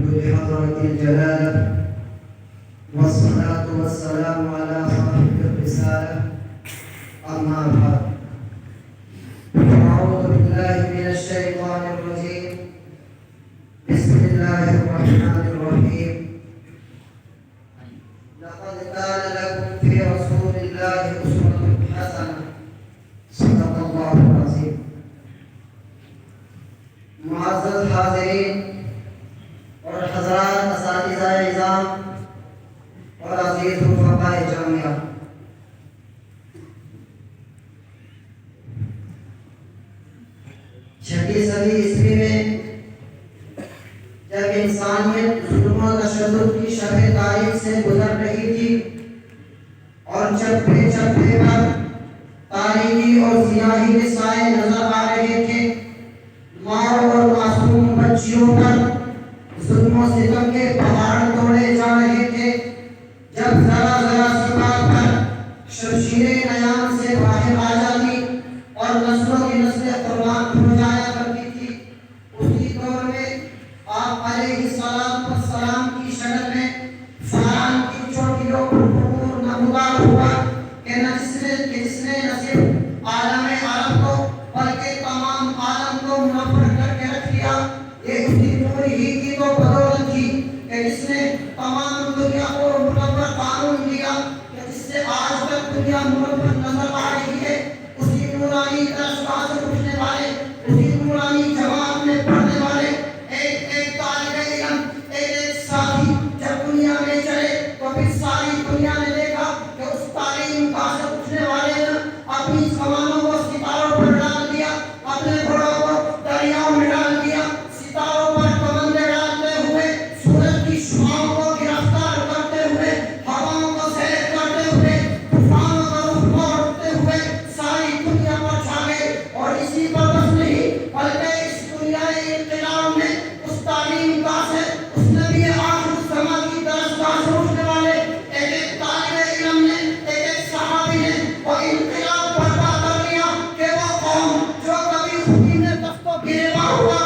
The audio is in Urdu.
بحضرة الجلالة والصلاة والسلام على صاحب الرسالة أما بعد أعوذ بالله من الشيطان الرجيم بسم الله الرحمن الرحيم لقد كان لكم في رسول الله أسوة حسنة صدق الله العظيم. معزز حاضرین اور حضرات اساتذہ نظام اور عزیز رفقاء جامعہ، چھٹی صدی عیسوی میں جب انسانیت ظلم و تشدد کی شرح تاریخ سے گزر رہی تھی اور چپے چپے پر تاریکی اور سیاہی کے سائے نظر آ رہے تھے، ماں اور معصوم بچیوں پر ظلم و ستم کے پہاڑ توڑے جا رہے تھے، جب ذرا ذرا سی بات پر شمشیر نیام سے باہر آ جاتی اور نسلوں کی نسلیں قربان ہو جایا کرتی تھی، اسی دور میں آپ علیہ السلام کی شکل میں فاران کی چوٹیوں پر ظہور نمودار ہوا کہ جس نے نہ صرف عالم عرب کو بلکہ تمام عالم کو منور کر کے رکھ لیا۔ یہ اسی نور ہی کی تو بدولت تھی کہ جس نے تمام دنیا کو منور قانون دیا کہ جس سے آج تک دنیا منور نظر آ رہی ہے۔ اسی نورانی درسگاہ سے اٹھنے والے، اسی نورانی جماعت میں پڑھنے والے ایک ایک طالب علم، ایک ایک ساتھی جب دنیا میں چلے تو پھر ساری دنیا نے دیکھا کہ اس تعلیم کا سے اٹھنے والے نے اپنی کمانوں کو ستاروں پر ڈال دیا، اپنے گھوڑوں کو دریاؤں میں ڈال دیا، ستاروں پر کمندیں ڈالتے ہوئے، سورج کی شعاؤں کو گرفتار کرتے ہوئے، ہواؤں کو سیر کرتے ہوئے، طوفانوں کا رخ موڑتے ہوئے ساری دنیا پر چھا گئے۔ اور اسی پر بس نہیں بلکہ اس دنیا انقلاب میں اس تعلیم کا سے اس نبی آخر الزماں کی درسگاہ سے اٹھنے والے ایک ایک طالب علم نے، ایک ایک صحابی نے وہ انقلاب برپا کر لیا کہ وہ قوم جو کبھی خودی میں تخت و گریباں ہوا